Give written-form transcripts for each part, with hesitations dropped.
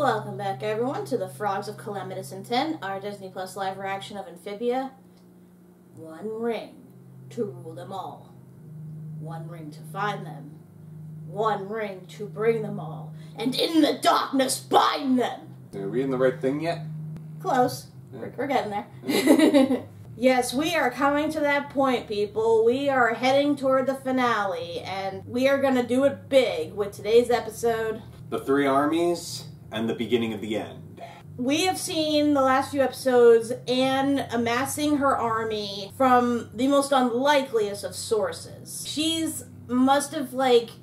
Welcome back, everyone, to the Frogs of Calamitous Intent, our Disney Plus live reaction of Amphibia. One ring to rule them all. One ring to find them. One ring to bring them all. And in the darkness bind them! Are we in the right thing yet? Close. Yeah. We're getting there. Yes, we are coming to that point, people. We are heading toward the finale, and we are going to do it big with today's episode. The three armies and the beginning of the end. We have seen the last few episodes Anne amassing her army from the most unlikeliest of sources. She's must have,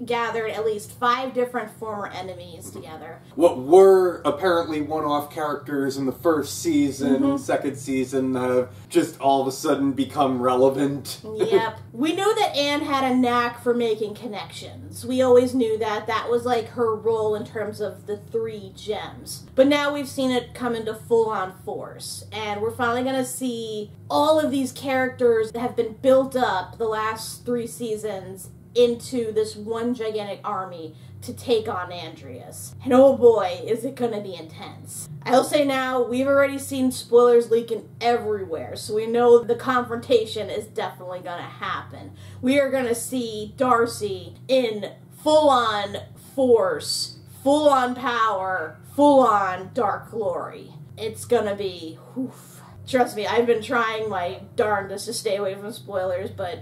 gathered at least 5 different former enemies together. What were apparently one-off characters in the first season, second season, have just all of a sudden become relevant. Yep. We knew that Anne had a knack for making connections. We always knew that. That was, her role in terms of the 3 gems. But now we've seen it come into full-on force. And we're finally going to see all of these characters that have been built up the last 3 seasons into this one gigantic army to take on Andrias. And oh boy, is it gonna be intense. I'll say now, we've already seen spoilers leaking everywhere, so we know the confrontation is definitely gonna happen. We are gonna see Darcy in full-on force, full-on power, full-on dark glory. It's gonna be, oof. Trust me, I've been trying my darndest to stay away from spoilers, but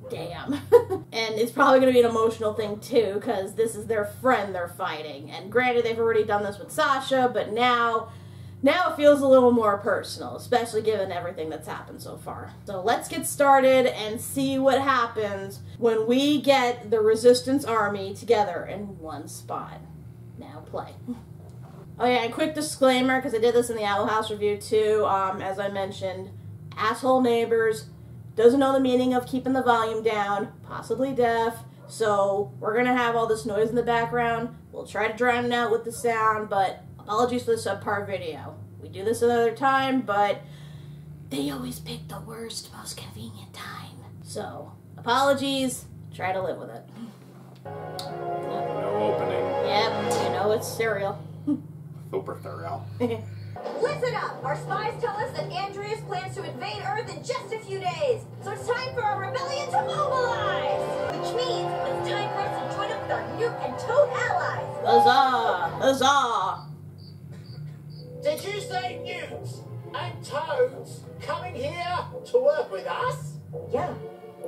damn. And it's probably going to be an emotional thing too, because this is their friend they're fighting. And granted, they've already done this with Sasha, but now it feels a little more personal, especially given everything that's happened so far. So let's get started and see what happens when we get the Resistance army together in one spot. Now play. Oh yeah, and quick disclaimer, because I did this in the Owl House review too, as I mentioned, asshole neighbors, doesn't know the meaning of keeping the volume down, possibly deaf, so we're going to have all this noise in the background. We'll try to drown it out with the sound, but apologies for the subpar video. We do this another time, but they always pick the worst, most convenient time. So, apologies, try to live with it. No opening. Yep, you know it's cereal. Super thorough. Listen up! Our spies tell us that Andrias plans to invade Earth in just a few days. So it's time for our rebellion to mobilize! Which means it's time for us to join up with our Newt and Toad allies! Huzzah! Huzzah! Did you say Newts and Toads coming here to work with us? Yeah.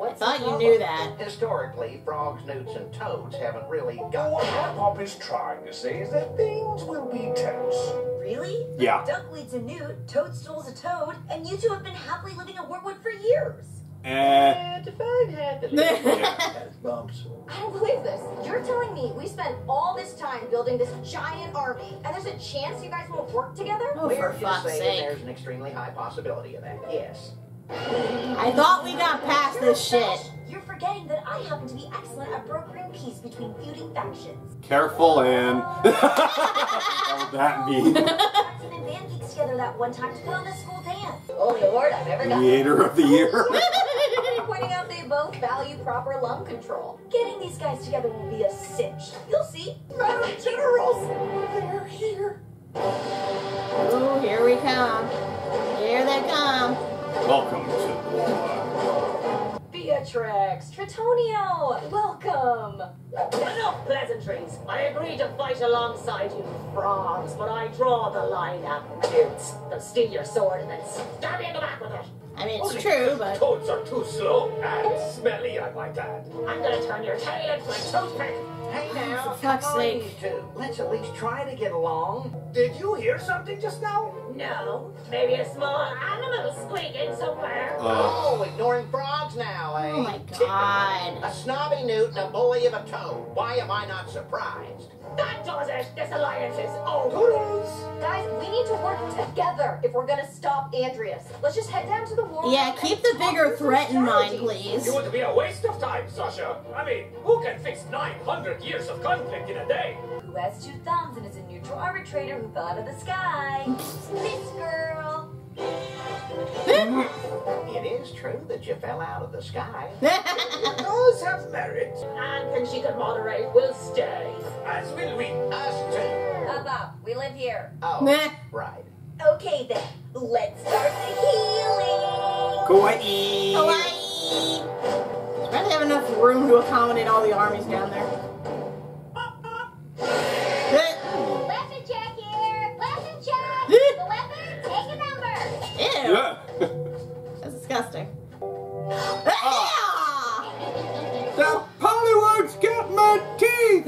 I thought you knew that. Historically, frogs, newts, and toads haven't really got... What Pop is trying to say is that things will be tense. Really? Yeah. Duckweed's a newt, Toadstool's a toad, and you 2 have been happily living at Wormwood for years. Define happily. That's bumps. I don't believe this. You're telling me we spent all this time building this giant army, and there's a chance you guys won't work together? Oh, We're for just fuck's saying sake. there's an extremely high possibility of that, yes. I thought we got past this shit. You're forgetting that I happen to be excellent at brokering peace between feuding factions. Careful, Anne. What would that mean? Jackson and Van geeks together that one time to put on this school dance. Only award I've ever got. Creator of the year. Pointing out they both value proper lung control. Getting these guys together will be a cinch. You'll see. Madam Generals, they're here. Oh, here we come. Here they come. Welcome to war. Beatrix, Tritonio, welcome. Enough pleasantries. I agree to fight alongside you, frogs, but I draw the line at newts. They'll steal your sword and then stab you in the back with it. I mean, it's true, but... Toads are too slow and smelly, I might add. I'm gonna turn your tail into a toothpick. Hey now, For fuck's come on, sake. you 2. Let's at least try to get along. Did you hear something just now? No, maybe a small animal squeaking somewhere. Oh, ignoring frogs now, eh? Oh my god. A snobby newt and a bully of a toad. Why am I not surprised? That does it. This alliance is over. Toodles! Guys, we need to work together if we're gonna stop Andrias. Let's just head down to the war. Yeah, keep the bigger threat in mind, please. It would be a waste of time, Sasha. I mean, who can fix 900 years of conflict in a day? Who has 2 thumbs and is a neutral arbitrator who fell out of the sky? This girl. It is true that you fell out of the sky. It does have merit. And think she could moderate. We'll stay. As will we. Us too. Up. We live here. Oh, Meh. right. Okay then, let's start the healing. Kawaii. Hawaii! Probably have enough room to accommodate all the armies down there. Weapon check here. Weapon check. The weapon, take a number. Ew! Yeah. That's disgusting. The Pollywogs got my teeth!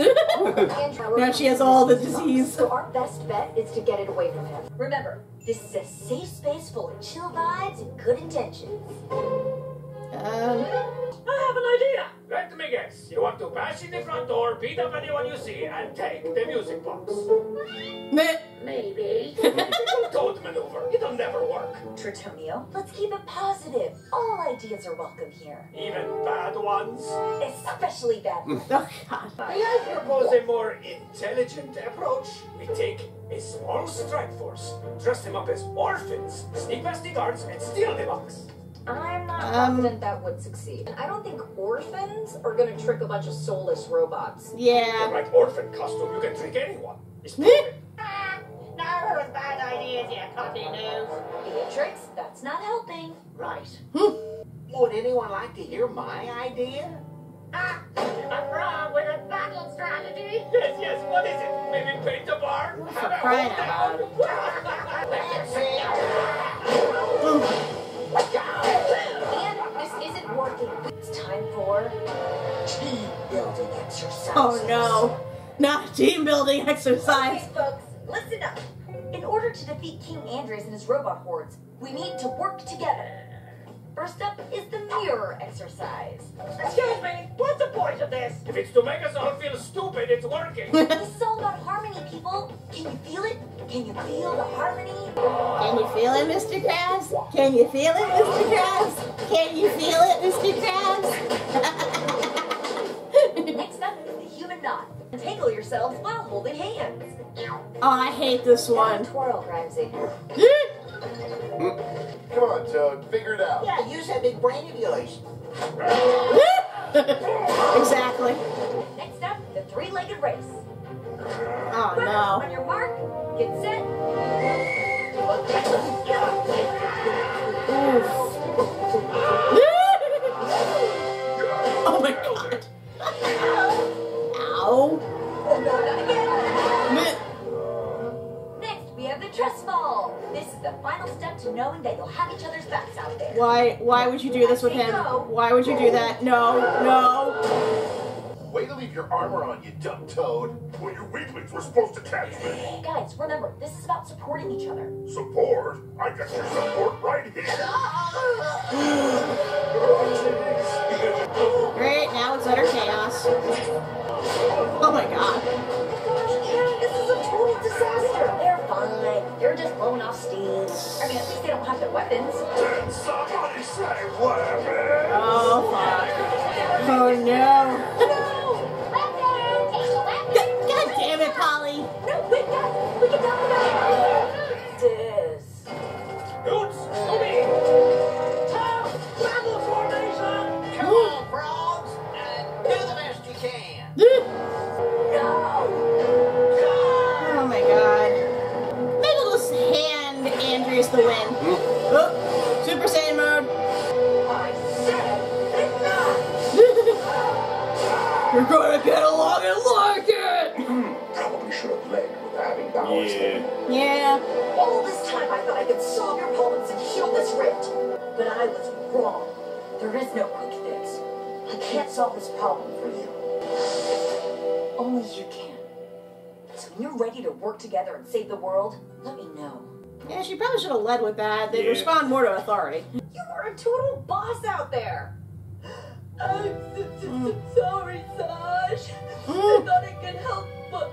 Now she has all the disease. So our best bet is to get it away from him. Remember, this is a safe space full of chill vibes and good intentions. I have an idea. Let me guess. You want to bash in the front door, beat up anyone you see, and take the music box. Meh. Maybe. Typical toad maneuver. It'll never work. Tritonio, let's keep it positive. All ideas are welcome here. Even bad ones. Especially bad ones. Oh god. May I propose a more intelligent approach? We take a small strike force, dress them up as orphans, sneak past the guards, and steal the box. I'm not confident that would succeed. I don't think orphans are gonna trick a bunch of soulless robots. The Yeah. right orphan costume, you can trick anyone. It's Meh. proven. No bad ideas, you coffee nose. Beatrix, that's not helping. Right. Would anyone like to hear my idea? A frog with a battle strategy. Yes, what is it? Maybe paint a barn? For crying out loud. Let's see. And this isn't working. It's time for team building exercise. Oh no. Not a team building exercise. Okay, folks, listen up. In order to defeat King Andrias and his robot hordes, we need to work together. First up is the mirror exercise. Excuse me, what's the point of this? If it's to make us all feel stupid, it's working. This is all about harmony, people. Can you feel it? Can you feel the harmony? Can you feel it, Mr. Krabs? Can you feel it, Mr. Krabs? Can you feel it, Mr. Krabs? Next up is the human knot. Tangle yourselves while holding hands. Oh, I hate this one. Twirl, Grimesy. Come on, Toad. Figure it out. Yeah, use that big brain of yours. Exactly. Next up, the three-legged race. Oh no. On your mark, get set. Oh my god. Ow. Oh, no, not again. Meh. Next, we have the trust fall. This is the final step to knowing that you'll have each other's backs out there. Why would you do this with him? Why would you do that? No, no. Way to leave your armor on, you dumb Toad. Well, you weaklings were supposed to catch me. Guys, remember, this is about supporting each other. Support? I got your support right here. Great, now it's utter chaos. Oh my god. This is a total disaster. They're fine. They're just blowing off steam. I mean, at least they don't have their weapons. Did somebody say weapon? Oh fuck. Oh no. God damn it, Polly. No, wait, guys. We can talk about this. Roots, Obi! Toad, battle formation. Come on, frogs. Do the best you can. Oh my god. Maybe we'll just hand Andrias the win. Oh, Super Saiyan mode. I said enough. You're gonna get along and like it! Probably should have led with having balanced. Yeah. All this time I thought I could solve your problems and heal this rift. But I was wrong. There is no quick fix. I can't solve this problem for you. Only you can. So when you're ready to work together and save the world, let me know. Yeah, she probably should have led with that. They'd Yeah. respond more to authority. You are a total boss out there. I'm sorry, Sash. I thought I could help, but...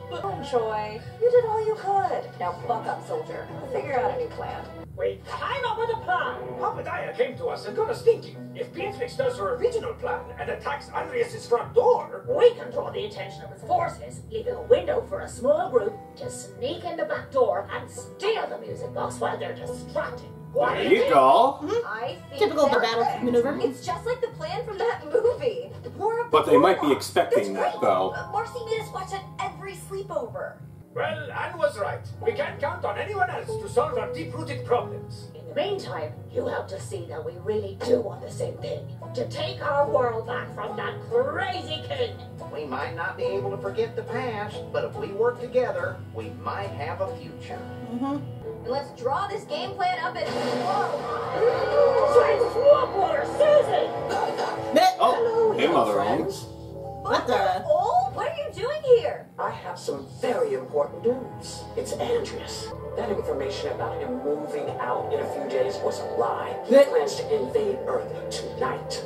Troy, you did all you could. Now buck up, soldier. We'll figure out a new plan. We came up with a plan. Obadiah came to us and got us thinking. If Beatrix does her original plan and attacks Andrias' front door, We can draw the attention of his forces, leaving a window for a small group to sneak in the back door and steal the music box while they're distracted. What There do you go. I think Typical that's battle perfect. maneuver. It's just like the plan from that movie. War of the But they might be Warlocks. expecting That's that, great. though. Marcy made us watch that every sleepover. Well, Anne was right. We can't count on anyone else to solve our deep-rooted problems. In the meantime, you help to see that we really do want the same thing. To take our world back from that crazy king. We might not be able to forget the past, but if we work together, we might have a future. And let's draw this game plan up and... Swing swamp water, Susan! Oh, hey, Mother Owns. What the? Oh, what are you doing here? I have some very important news. It's Andrias. That information about him moving out in a few days was a lie. He plans to invade Earth tonight.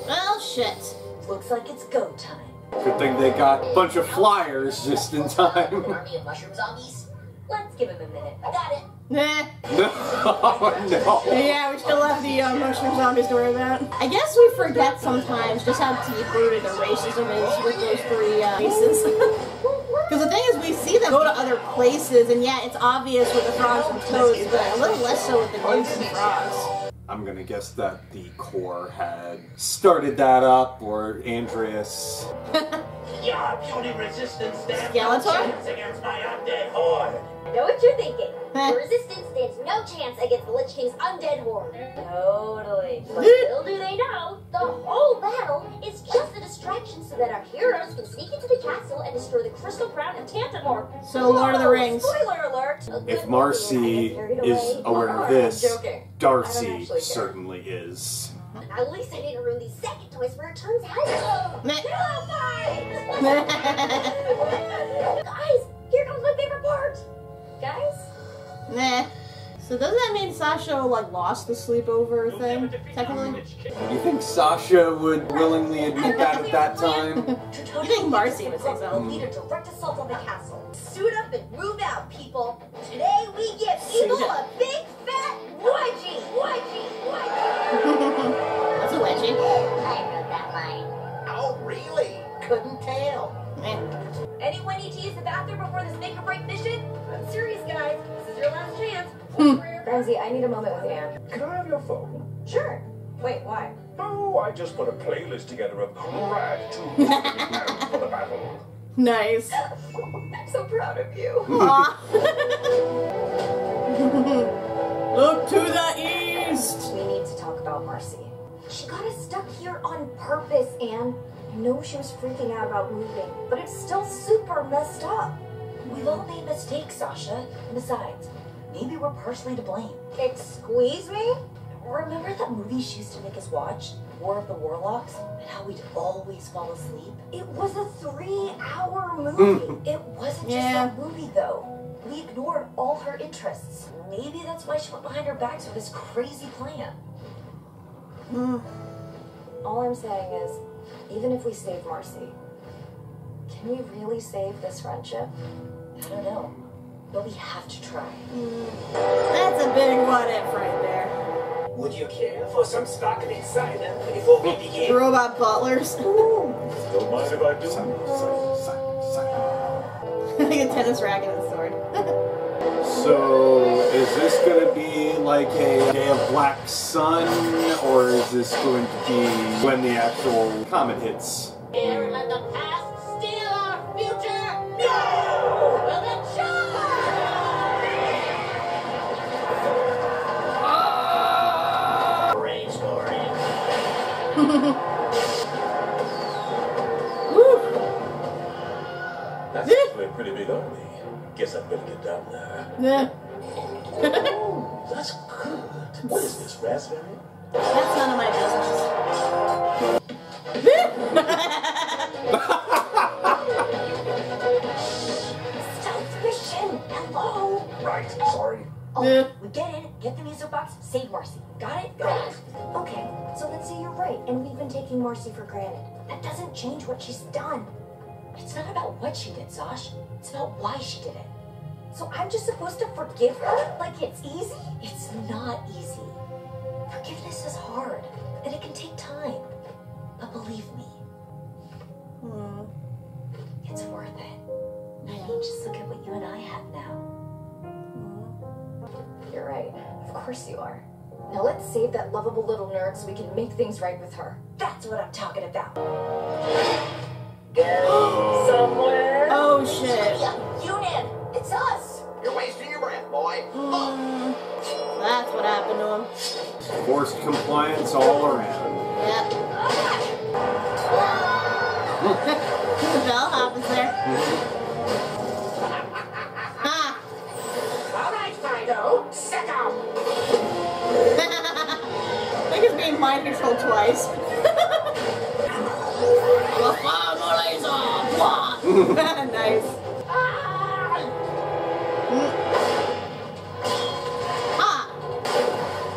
Well, shit. Looks like it's go time. Good thing they got a bunch of flyers just in time. Army of mushroom zombies? Let's give him a minute. I got it. Nah. Oh, no. Yeah, we still have the mushroom zombies to worry about. I guess we forget sometimes just how deep-rooted the racism is with those three races. Because the thing is, we see them go to other places, and yeah, it's obvious with the frogs and toads, but a little less so with the nymphs and frogs. I'm gonna guess that the Corps had started that up, or Andrias. Your puny resistance stands Skeletor? no chance against my undead horde. I know what you're thinking. The resistance stands no chance against the Lich King's undead horde. Totally. But little do they know, the whole battle is just a distraction so that our heroes can sneak into the castle and destroy the Crystal Crown and Tantamore. So, Lord of the Rings. Spoiler alert! If Marcy is aware of this, Darcy certainly is. At least I didn't ruin these second toys where it turns out. Meh. Guys, here comes my favorite part. Guys? Nah. So doesn't that mean Sasha, like, lost the sleepover thing, technically? Do you think Sasha would willingly admit that at that time? You think Marcy would say so? Lead a direct assault on the castle. Suit up and move out, people. Today we give evil a big fat wedgie. That's a wedgie. I wrote that line. Oh, really? Couldn't tell. Anyone need to use the bathroom before this make or break mission? I'm serious, guys. This is your last chance. Ramsey, I need a moment with Anne. Can I have your phone? Sure. Wait, why? Oh, I just put a playlist together of rad tunes for the battle. Nice. I'm so proud of you. Aw. Look to the east. We need to talk about Marcy. She got us stuck here on purpose, Anne. I know she was freaking out about moving, but it's still super messed up. We've all made mistakes, Sasha. And besides, maybe we're partially to blame. Excuse me? Remember that movie she used to make us watch? War of the Warlocks? And how we'd always fall asleep? It was a 3-hour movie. It wasn't just that movie, though. We ignored all her interests. Maybe that's why she went behind her backs with this crazy plan. All I'm saying is, even if we save Marcy, can we really save this friendship? I don't know. But we have to try. That's a big what if right there. Would you care for some sparkling cider before we begin? Robot butlers. Don't mind if I do. Like a tennis racket and a sword. So, is this going to be like a Day of Black Sun, or is this going to be when the actual comet hits? Here, let the past steal our future. No! Will the charge! Rage for it. That's actually a pretty big army. Guess I better get down there. Oh, that's good. What is this, raspberry? That's none of my business. Stealth mission! Hello! Right, sorry. Oh, we get in, get the music box, save Marcy. Got it? Got it. Okay, so let's say you're right, and we've been taking Marcy for granted. That doesn't change what she's done. It's not about what she did, Sash. It's about why she did it. So I'm just supposed to forgive her like it's easy? It's not easy. Forgiveness is hard, and it can take time. But believe me, it's worth it. I mean, just look at what you and I have now. You're right. Of course you are. Now let's save that lovable little nerd so we can make things right with her. That's what I'm talking about. Somewhere. Oh shit. Yeah, Union. It's That's what happened to him. Forced compliance all around. Yep. The bellhop is there. Ha! All right, Fido, sit down. I think it's being mind controlled twice. Nice. Ah!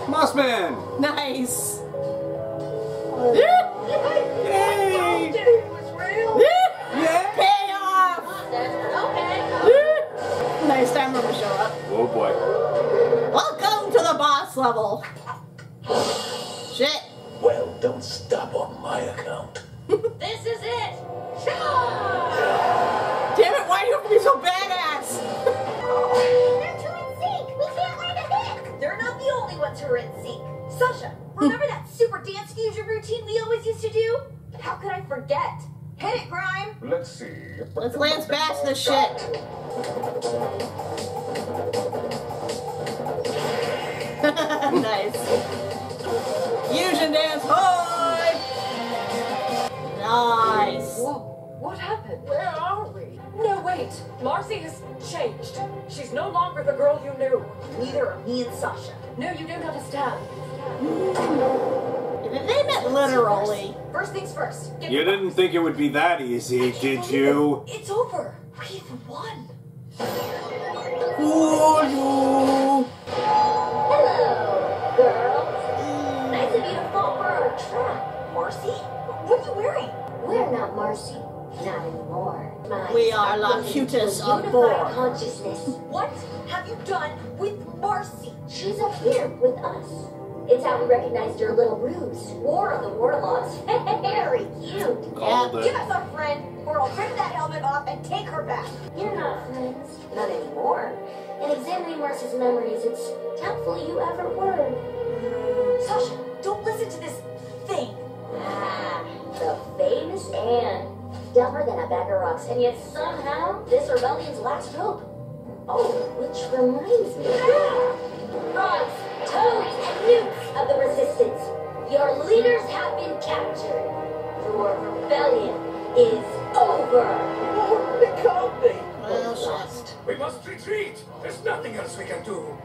Mossman! Nice. Yay! Payoff! Okay. Nice time for him to show up. Oh boy. Welcome to the boss level. Shit. Well, don't stop on my account. This is it. Damn it, why do you have to be so badass? They're too in sync. We can't land a hit. They're not the only ones who are in sync. Sasha, remember that super dance fusion routine we always used to do? How could I forget? Hit it, Grime. Let's see. Let's Lance Bass this shit. Nice. Fusion dance, hoy! Nice. What happened? Where are we? No, wait. Marcy has changed. She's no longer the girl you knew. Neither are me and Sasha. No, you don't understand. They meant literally. First things first. You didn't think it would be that easy, did you? It's over. We've won. Fool you. Hello, girls. Nice of you to fall for our trap. Marcy? What are you wearing? We're not Marcy. Not anymore. We are Locutus of Boar. Consciousness. What have you done with Marcy? She's up here with us. It's how we recognized your little ruse. War of the Warlocks. Very cute. Called it. Give us our friend, or I'll rip that helmet off and take her back. You're not friends. Not anymore. In examining Marcy's memories, it's doubtful you ever were. Sasha, don't listen to this thing. Ah, the famous Anne. Dumber than a bag of rocks, and yet somehow this rebellion's last hope. Oh, which reminds me. Frogs, toads, and newts of the resistance. Your leaders have been captured. Your rebellion is over. It can't be. Well, shit. We must retreat. There's nothing else we can do.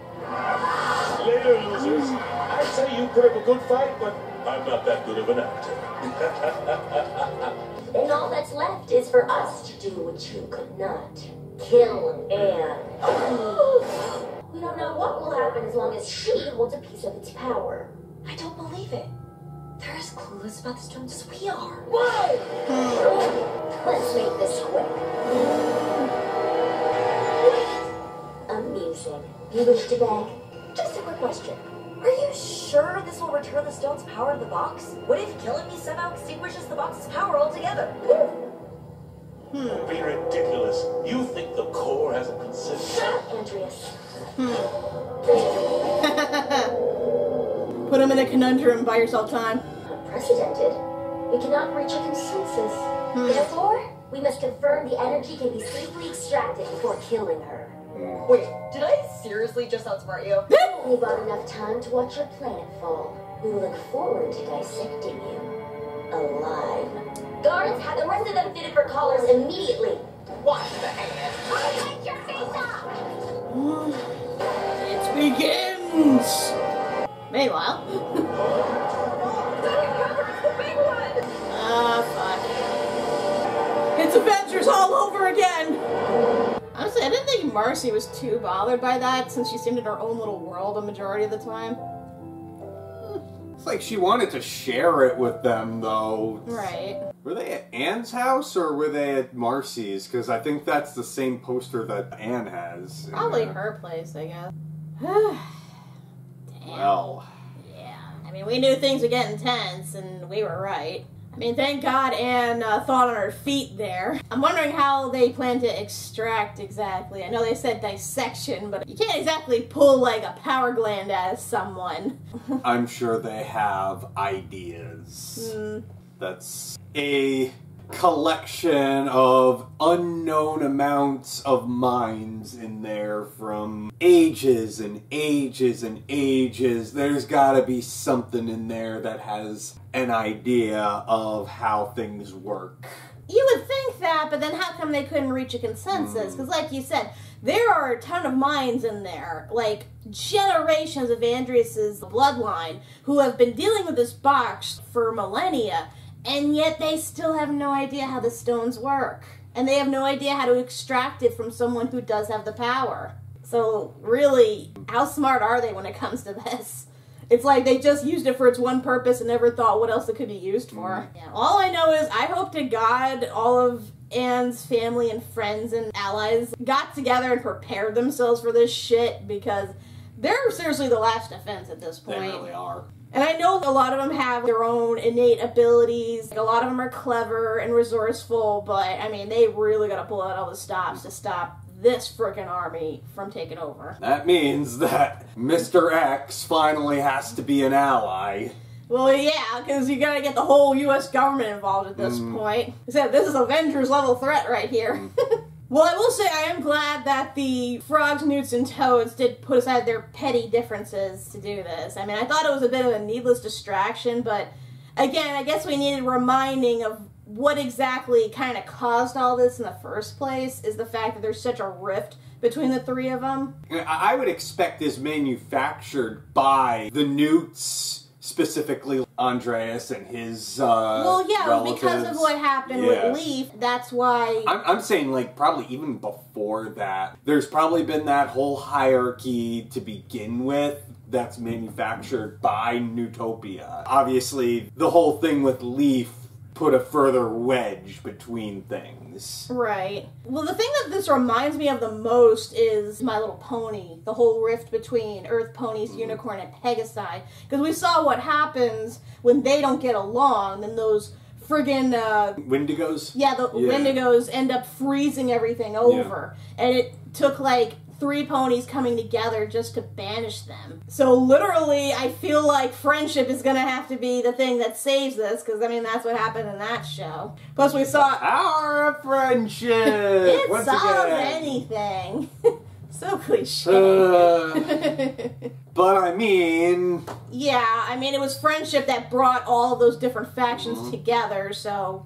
Later, losers. I'd say you put up a good fight, but I'm not that good of an actor. Then all that's left is for us to do what you could not. Kill Anne. We don't know what will happen as long as she holds a piece of its power. I don't believe it. They're as clueless about the stones as we are. Whoa! Let's make this quick. Amusing. You wish to beg? Just a quick question. Are you sure this will return the stone's power to the box? What if killing me somehow extinguishes the box's power altogether? Don't be ridiculous. You think the core hasn't considered... Shut up, Andrias. Put him in a conundrum, buy yourself time. Unprecedented. We cannot reach a consensus. Therefore, we must confirm the energy can be safely extracted before killing her. Wait, did I seriously just outsmart you? Only bought enough time to watch your planet fall. We look forward to dissecting you. Alive. Guards, have the rest of them fitted for collars immediately. What the hell? I'll take your face off! It begins! Meanwhile... fuck. It's Avengers all over again! Honestly, I didn't think Marcy was too bothered by that, since she seemed in her own little world a majority of the time. It's like she wanted to share it with them, though. Right. Were they at Anne's house, or were they at Marcy's? Because I think that's the same poster that Anne has. Probably her place, I guess. Damn. Well. Yeah. I mean, we knew things would get intense, and we were right. I mean, thank God Anne thought on her feet there. I'm wondering how they plan to extract exactly. I know they said dissection, but you can't exactly pull like a power gland out of someone. I'm sure they have ideas. That's a collection of unknown amounts of minds in there from ages and ages and ages. There's gotta be something in there that has an idea of how things work. You would think that, but then how come they couldn't reach a consensus? Because like you said, there are a ton of minds in there, like generations of Andrias' bloodline who have been dealing with this box for millennia, and yet they still have no idea how the stones work. And they have no idea how to extract it from someone who does have the power. So really, how smart are they when it comes to this? It's like they just used it for its one purpose and never thought what else it could be used for. Yeah. All I know is I hope to God all of Anne's family and friends and allies got together and prepared themselves for this shit, because they're seriously the last defense at this point. They really are. And I know a lot of them have their own innate abilities. Like, a lot of them are clever and resourceful, but I mean, they really gotta pull out all the stops to stop this frickin' army from taking over. That means that Mr. X finally has to be an ally. Well, yeah, because you gotta get the whole U.S. government involved at this point. Except this is Avengers level threat right here. Well, I will say I am glad that the Frogs, Newts, and Toads did put aside their petty differences to do this. I mean, I thought it was a bit of a needless distraction, but again, I guess we needed reminding of what exactly kind of caused all this in the first place, is the fact that there's such a rift between the three of them. I would expect this manufactured by the Newts, specifically Andrias and his well, yeah, relatives. Because of what happened with Leaf, that's why... I'm saying, like, probably even before that, there's probably been that whole hierarchy to begin with that's manufactured by Newtopia. Obviously, the whole thing with Leaf put a further wedge between things. Right. Well, the thing that this reminds me of the most is My Little Pony. The whole rift between Earth Ponies, Unicorn, and Pegasi. Because we saw what happens when they don't get along, then those friggin' Wendigos? Yeah, the Wendigos end up freezing everything over. Yeah. And it took, like, 3 ponies coming together just to banish them. So literally, I feel like friendship is gonna have to be the thing that saves this, because I mean, that's what happened in that show. Plus we saw... Our friendship! It Once solves again. Anything. So cliche. But I mean... Yeah, I mean, it was friendship that brought all of those different factions together, so...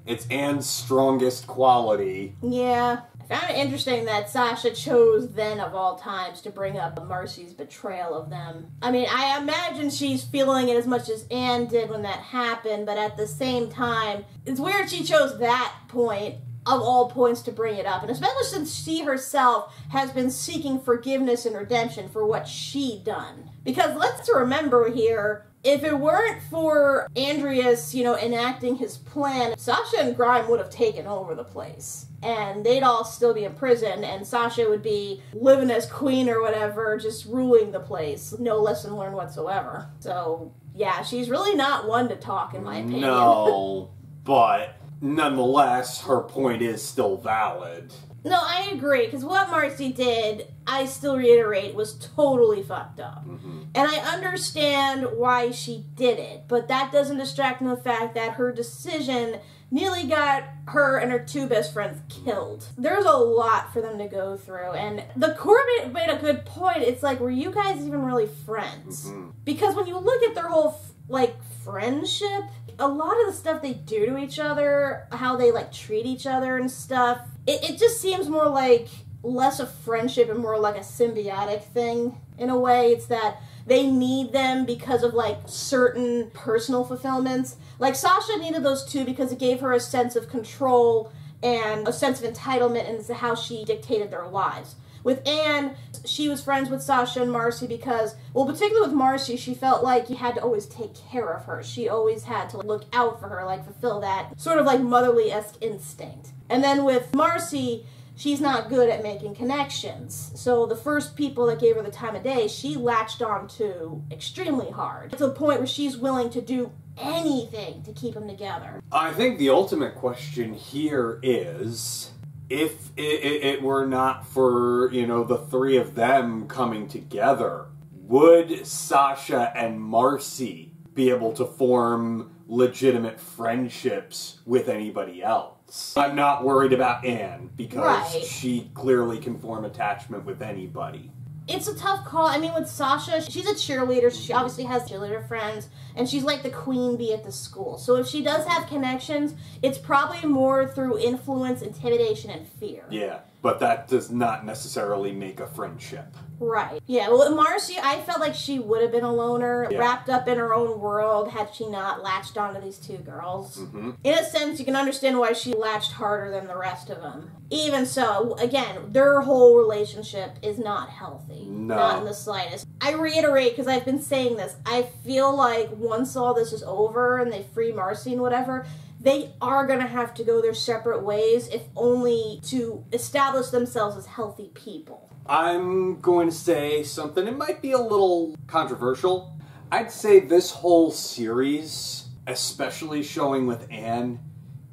It's Anne's strongest quality. Yeah. I found it interesting that Sasha chose then, of all times, to bring up Marcy's betrayal of them. I mean, I imagine she's feeling it as much as Anne did when that happened, but at the same time, it's weird she chose that point of all points to bring it up, and especially since she herself has been seeking forgiveness and redemption for what she done. Because let's remember here, if it weren't for Andrias, you know, enacting his plan, Sasha and Grime would have taken over the place. And they'd all still be in prison, and Sasha would be living as queen or whatever, just ruling the place. No lesson learned whatsoever. So, yeah, she's really not one to talk, in my opinion. No, but nonetheless, her point is still valid. No, I agree, because what Marcy did, I still reiterate, was totally fucked up. And I understand why she did it, but that doesn't distract from the fact that her decision nearly got her and her 2 best friends killed. There's a lot for them to go through, and the Corbett made a good point. It's like, were you guys even really friends? Because when you look at their whole, like, friendship, a lot of the stuff they do to each other, how they, like, treat each other and stuff, it just seems more like less a friendship and more like a symbiotic thing. In a way, it's that they need them because of, like, certain personal fulfillments. Like, Sasha needed those 2 because it gave her a sense of control and a sense of entitlement into how she dictated their lives. With Anne, she was friends with Sasha and Marcy because, well, particularly with Marcy, she felt like you had to always take care of her. She always had to look out for her, like, fulfill that sort of, like, motherly-esque instinct. And then with Marcy, she's not good at making connections. So the first people that gave her the time of day, she latched on to extremely hard. To the point where she's willing to do anything to keep them together. I think the ultimate question here is, if it were not for, you know, the 3 of them coming together, would Sasha and Marcy be able to form legitimate friendships with anybody else. I'm not worried about Anne because she clearly can form attachment with anybody. It's a tough call. I mean, with Sasha, she's a cheerleader, so she obviously has cheerleader friends, and she's like the queen bee at the school. So if she does have connections, it's probably more through influence, intimidation, and fear. Yeah, but that does not necessarily make a friendship. Right. Yeah, well, Marcy, I felt like she would have been a loner, wrapped up in her own world, had she not latched onto these two girls. Mm-hmm. In a sense, you can understand why she latched harder than the rest of them. Even so, again, their whole relationship is not healthy. No. Not in the slightest. I reiterate, because I've been saying this, I feel like once all this is over and they free Marcy and whatever, they are going to have to go their separate ways, if only to establish themselves as healthy people. I'm going to say something, it might be a little controversial. I'd say this whole series, especially showing with Anne,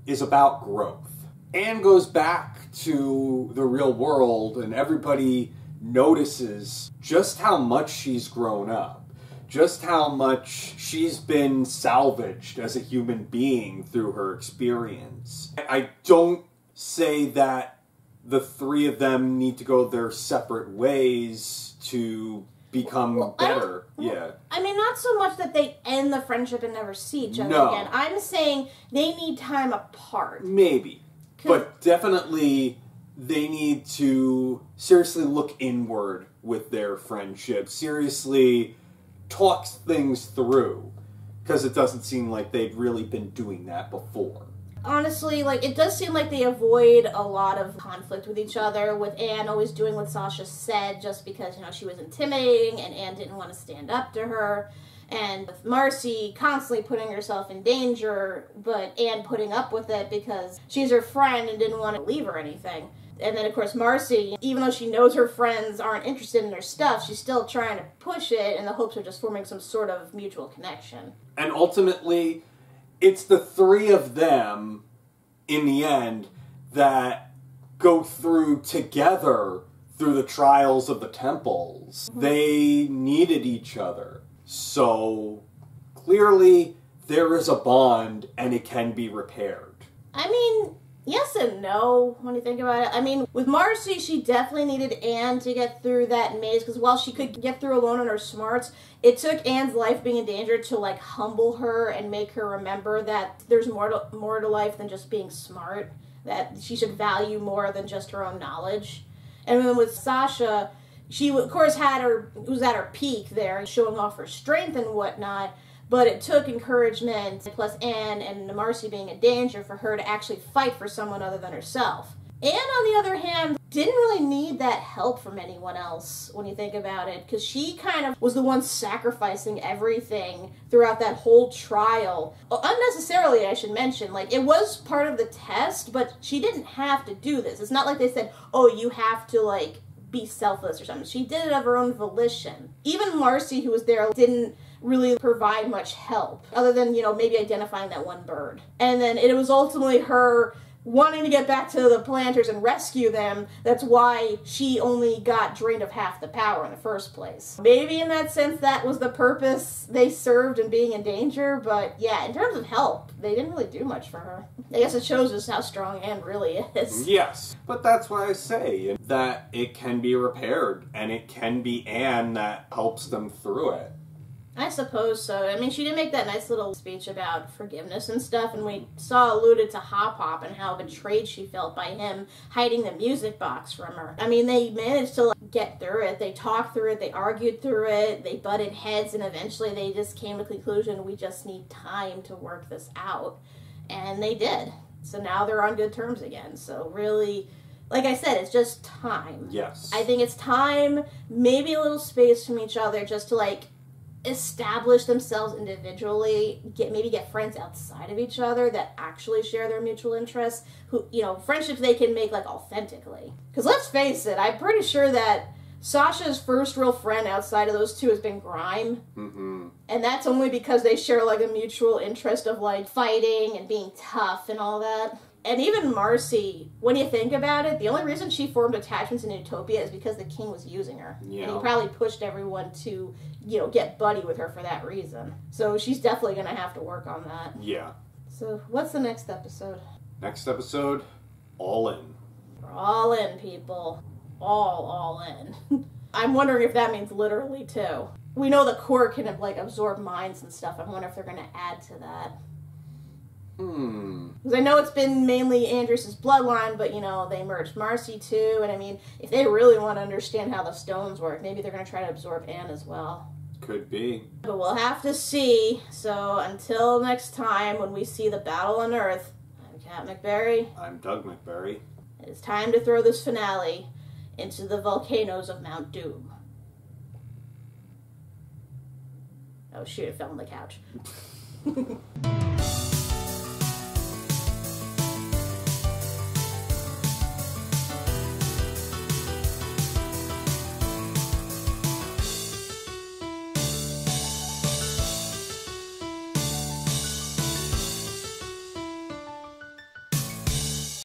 is about growth. Anne goes back to the real world and everybody notices just how much she's grown up. Just how much she's been salvaged as a human being through her experience. I don't say that the three of them need to go their separate ways to become better. I mean, not so much that they end the friendship and never see each other again. I'm saying they need time apart. Maybe. But definitely they need to seriously look inward with their friendship. Seriously talk things through. Because it doesn't seem like they've really been doing that before. Honestly, like, it does seem like they avoid a lot of conflict with each other, with Anne always doing what Sasha said just because, you know, she was intimidating and Anne didn't want to stand up to her. And with Marcy constantly putting herself in danger, but Anne putting up with it because she's her friend and didn't want to leave her anything. And then, of course, Marcy, even though she knows her friends aren't interested in her stuff, she's still trying to push it in the hopes of just forming some sort of mutual connection. And ultimately, it's the three of them, in the end, that go through together through the trials of the temples. Mm-hmm. They needed each other. So, clearly, there is a bond, and it can be repaired. I mean, yes and no, when you think about it. I mean, with Marcy, she definitely needed Anne to get through that maze, because while she could get through alone on her smarts, it took Anne's life being in danger to, like, humble her and make her remember that there's more to life than just being smart, that she should value more than just her own knowledge. And then with Sasha, she, of course, was at her peak there, showing off her strength and whatnot, but it took encouragement, plus Anne and Marcy being in danger for her to actually fight for someone other than herself. Anne, on the other hand, didn't really need that help from anyone else, when you think about it, because she kind of was the one sacrificing everything throughout that whole trial. Unnecessarily, I should mention. Like, it was part of the test, but she didn't have to do this. It's not like they said, oh, you have to, like, be selfless or something. She did it of her own volition. Even Marcy, who was there, didn't really provide much help, other than, you know, maybe identifying that one bird. And then it was ultimately her wanting to get back to the planters and rescue them. That's why she only got drained of half the power in the first place. Maybe in that sense that was the purpose they served in being in danger, but yeah, in terms of help, they didn't really do much for her. I guess it shows us how strong Anne really is. Yes, but that's why I say that it can be repaired, and it can be Anne that helps them through it. I suppose so. I mean, she did make that nice little speech about forgiveness and stuff, and we saw alluded to Hop Hop and how betrayed she felt by him hiding the music box from her. I mean, they managed to, like, get through it. They talked through it, they argued through it, they butted heads, and eventually they just came to the conclusion, we just need time to work this out. And they did. So now they're on good terms again. So really, like I said, it's just time. Yes. I think it's time, maybe a little space from each other, just to, like, establish themselves individually, maybe get friends outside of each other that actually share their mutual interests, who, you know, friendships they can make, like, authentically. Because let's face it, I'm pretty sure that Sasha's first real friend outside of those two has been Grime. Mm-hmm. And that's only because they share, like, a mutual interest of, like, fighting and being tough and all that. And even Marcy, when you think about it, the only reason she formed attachments in Utopia is because the king was using her. Yeah. And he probably pushed everyone to, get buddy with her for that reason. So she's definitely going to have to work on that. Yeah. So what's the next episode? Next episode, All In. We're all in, people. All in. I'm wondering if that means literally, too. We know the core can, absorb minds and stuff. I wonder if they're going to add to that. Because I know it's been mainly Andrias' bloodline, but, they merged Marcy, too. And, I mean, if they really want to understand how the stones work, maybe they're going to try to absorb Anne as well. Could be. But we'll have to see. So, until next time, when we see the battle on Earth, I'm Kat MacBerrie. I'm Doug MacBerrie. It's time to throw this finale into the volcanoes of Mount Doom. Oh, shoot, it fell on the couch.